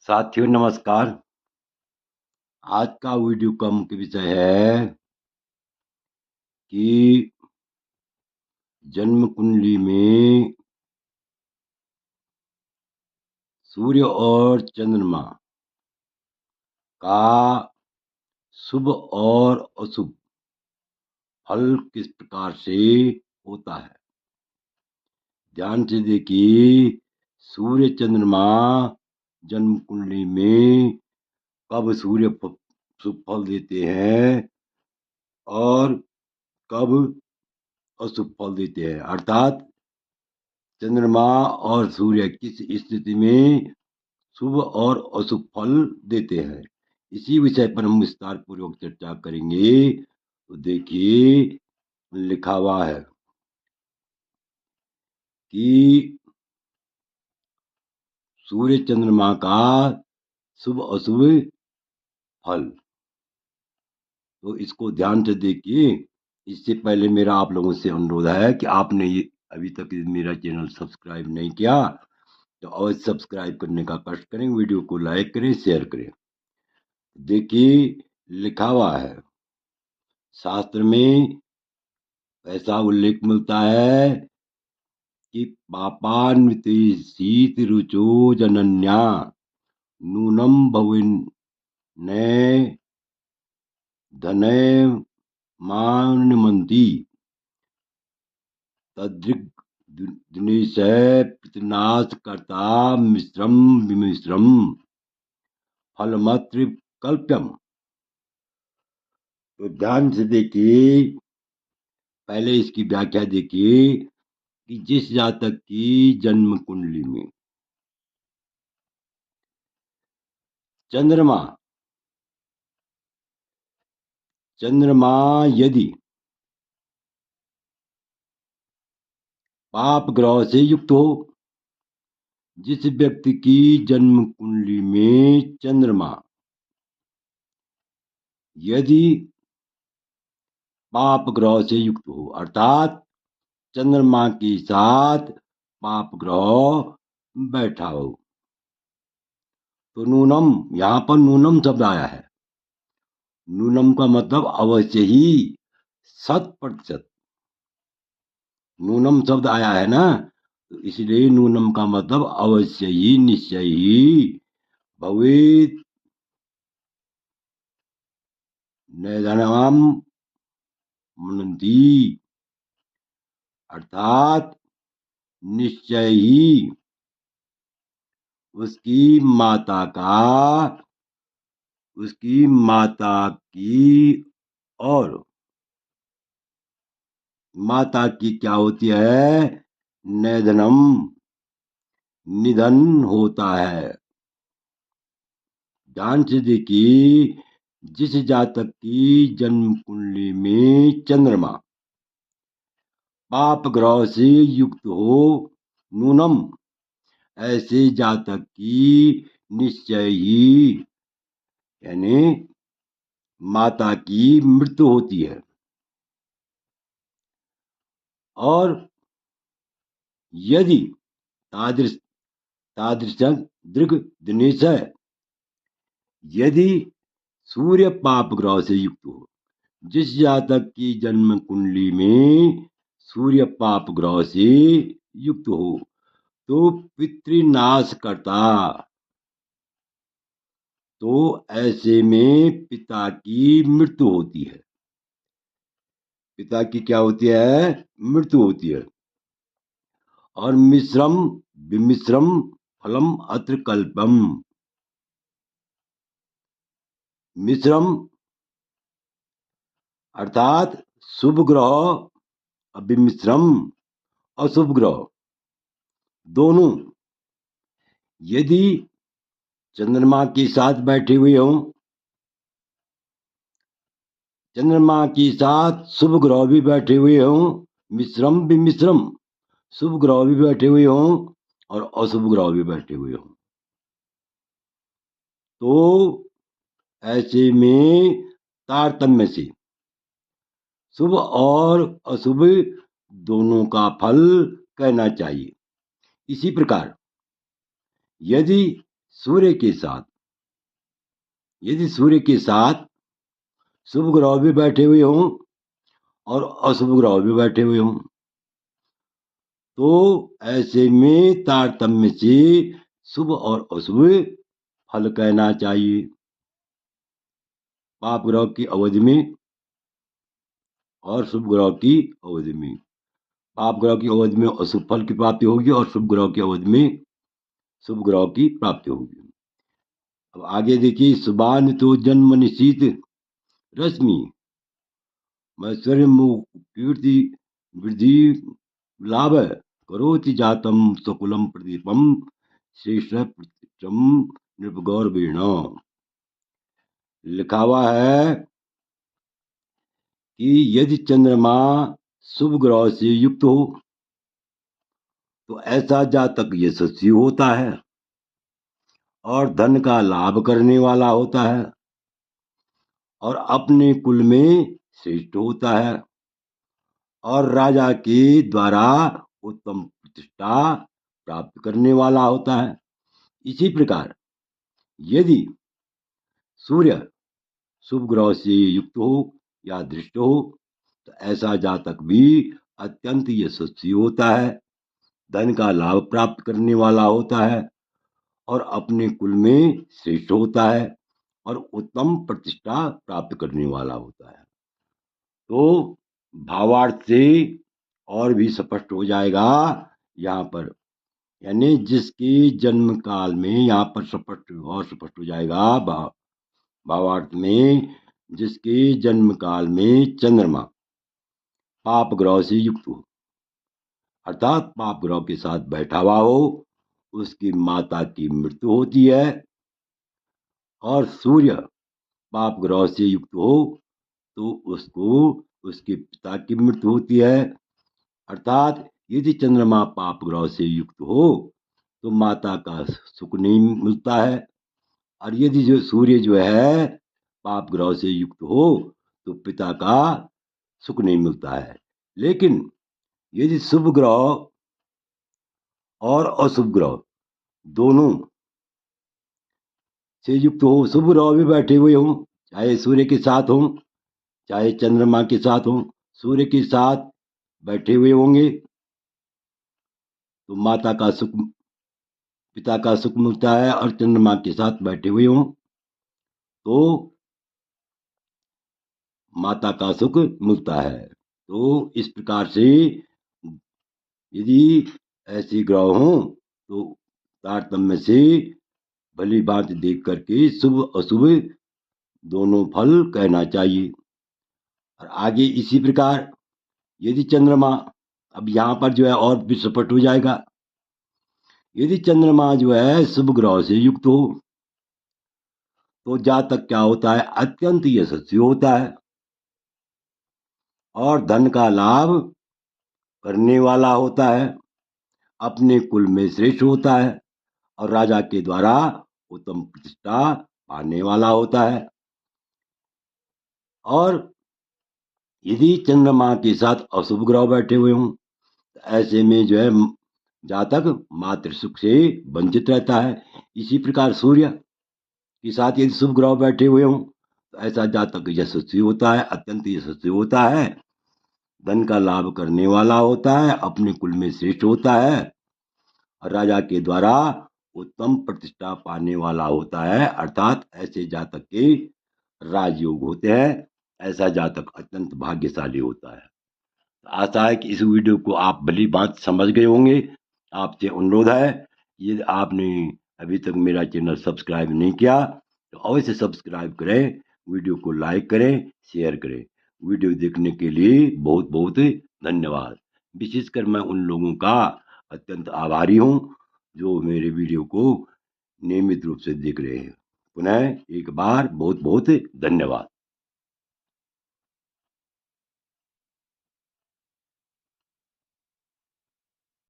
साथियों नमस्कार। आज का वीडियो का मुख्य विषय है कि जन्म कुंडली में सूर्य और चंद्रमा का शुभ और अशुभ फल किस प्रकार से होता है। ध्यान से देखिए, सूर्य चंद्रमा जन्म कुंडली में कब शुभ फल देते हैं और कब अशुभ फल देते हैं, अर्थात चंद्रमा और सूर्य किस स्थिति में शुभ और अशुभ फल देते हैं। इसी विषय पर हम विस्तार पूर्वक चर्चा करेंगे। तो देखिए, लिखा हुआ है कि सूर्य चंद्रमा का शुभ अशुभ फल। तो इसको ध्यान से देखिए। इससे पहले मेरा आप लोगों से अनुरोध है कि आपने ये अभी तक मेरा चैनल सब्सक्राइब नहीं किया तो अवश्य सब्सक्राइब करने का कष्ट करें, वीडियो को लाइक करें, शेयर करें। देखिए, लिखा हुआ है, शास्त्र में ऐसा उल्लेख मिलता है कि पापान्विते शीत रुचो जनन्या नूनम भविन ने धने मानमंती तदृग दिनेशय पितनाश करता मिश्रम विमिश्रम फलमत्र कल्प्यम। तो ध्यान से देखिए, पहले इसकी व्याख्या देखिए कि जिस जातक की जन्म कुंडली में चंद्रमा यदि पाप ग्रह से युक्त हो, जिस व्यक्ति की जन्म कुंडली में चंद्रमा यदि पाप ग्रह से युक्त हो, अर्थात चंद्रमा के साथ पाप ग्रह बैठा हो, तो नूनम, यहां पर नूनम शब्द आया है। नूनम का मतलब अवश्य ही, 100%। नूनम शब्द आया है ना, तो इसलिए नूनम का मतलब अवश्य ही, निश्चय ही भवेत नैधनम मनंती, अर्थात निश्चय ही उसकी माता की और माता की क्या होती है, नैधनम, निधन होता है। ध्यान से देखिए, जिस जातक की जन्म कुंडली में चंद्रमा पाप ग्रह से युक्त हो, नूनम, ऐसे जातक की निश्चय ही, यानी माता की मृत्यु होती है। और यदि तादृश दृग दिनेश, यदि सूर्य पाप ग्रह से युक्त हो, जिस जातक की जन्म कुंडली में सूर्य पाप ग्रह से युक्त हो, तो पितृनाश करता, तो ऐसे में पिता की मृत्यु होती है। पिता की क्या होती है, मृत्यु होती है। और मिश्रम विमिश्रम फलम अत्र कल्पम, मिश्रम अर्थात शुभ ग्रह, विमिश्रम अशुभ ग्रह, दोनों यदि चंद्रमा के साथ बैठे हुए हों, चंद्रमा के साथ शुभ ग्रह भी बैठे हुए हों, मिश्रम विमिश्रम, शुभ ग्रह भी बैठे हुए हों और अशुभ ग्रह भी बैठे हुए हों, तो ऐसे में तारतम्य से शुभ और अशुभ दोनों का फल कहना चाहिए। इसी प्रकार यदि सूर्य के साथ, यदि सूर्य के साथ शुभ ग्रह भी बैठे हुए हों और अशुभ ग्रह भी बैठे हुए हों, तो ऐसे में तारतम्य से शुभ और अशुभ फल कहना चाहिए। पाप ग्रह की अवधि में और शुभ ग्रह की अवधि में, पाप ग्रह की अवधि में अशुभ फल की प्राप्ति होगी और शुभ ग्रह की अवधि में शुभ ग्रह की प्राप्ति होगी। अब आगे देखिए, सुबान तो जन्म निशीत रश्मि मैश्वर्य कीर्ति वृद्धि लाभ करोति जातम सकुलम प्रदीपम श्रेष्ठ प्रतिष्ठम नृपगौरवेण। लिखा हुआ है कि यदि चंद्रमा शुभ ग्रह से युक्त हो तो ऐसा जातक यशस्वी होता है और धन का लाभ करने वाला होता है और अपने कुल में श्रेष्ठ होता है और राजा के द्वारा उत्तम प्रतिष्ठा प्राप्त करने वाला होता है। इसी प्रकार यदि सूर्य शुभ ग्रह से युक्त हो या दृष्ट हो तो ऐसा जातक भी अत्यंत यशस्वी होता है, धन का लाभ प्राप्त करने वाला होता है और अपने कुल में श्रेष्ठ होता है और उत्तम प्रतिष्ठा प्राप्त करने वाला होता है। तो भावार्थ से और भी स्पष्ट हो जाएगा यहाँ पर, यानी जिसके जन्म काल में, यहाँ पर स्पष्ट हो जाएगा भावार्थ में, जिसके जन्म काल में चंद्रमा पाप ग्रह से युक्त हो, अर्थात पाप ग्रह के साथ बैठा हुआ हो, उसकी माता की मृत्यु होती है और सूर्य पाप ग्रह से युक्त हो तो उसको उसके पिता की मृत्यु होती है। अर्थात यदि चंद्रमा पाप ग्रह से युक्त हो तो माता का सुख नहीं मिलता है और यदि जो सूर्य जो है पाप ग्रह से युक्त हो तो पिता का सुख नहीं मिलता है। लेकिन यदि शुभ ग्रह और अशुभ ग्रह दोनों से युक्त हो, शुभ ग्रह भी बैठे हुए हों, चाहे सूर्य के साथ हों चाहे चंद्रमा के साथ हों, सूर्य के साथ बैठे हुए होंगे तो माता का सुख, पिता का सुख मिलता है और चंद्रमा के साथ बैठे हुए हों तो माता का सुख मिलता है। तो इस प्रकार से यदि ऐसे ग्रह हों तो तारतम्य से भली बात देख करके शुभ अशुभ दोनों फल कहना चाहिए। और आगे इसी प्रकार यदि चंद्रमा, अब यहाँ पर जो है और भी स्पष्ट हो जाएगा, यदि चंद्रमा जो है शुभ ग्रह से युक्त हो तो जातक क्या होता है, अत्यंत यशस्वी होता है और धन का लाभ करने वाला होता है, अपने कुल में श्रेष्ठ होता है और राजा के द्वारा उत्तम प्रतिष्ठा पाने वाला होता है। और यदि चंद्रमा के साथ अशुभ ग्रह बैठे हुए हों तो ऐसे में जो है जातक मातृ सुख से वंचित रहता है। इसी प्रकार सूर्य के साथ यदि शुभ ग्रह बैठे हुए हों तो ऐसा जातक यशस्वी होता है, अत्यंत यशस्वी होता है, धन का लाभ करने वाला होता है, अपने कुल में श्रेष्ठ होता है और राजा के द्वारा उत्तम प्रतिष्ठा पाने वाला होता है। अर्थात ऐसे जातक के राजयोग होते हैं, ऐसा जातक अत्यंत भाग्यशाली होता है। आशा है कि इस वीडियो को आप भली बात समझ गए होंगे। आपसे अनुरोध है, यदि आपने अभी तक मेरा चैनल सब्सक्राइब नहीं किया तो अवश्य सब्सक्राइब करें, वीडियो को लाइक करें, शेयर करें। वीडियो देखने के लिए बहुत बहुत धन्यवाद। विशेषकर मैं उन लोगों का अत्यंत आभारी हूँ जो मेरे वीडियो को नियमित रूप से देख रहे हैं। पुनः एक बार बहुत बहुत धन्यवाद।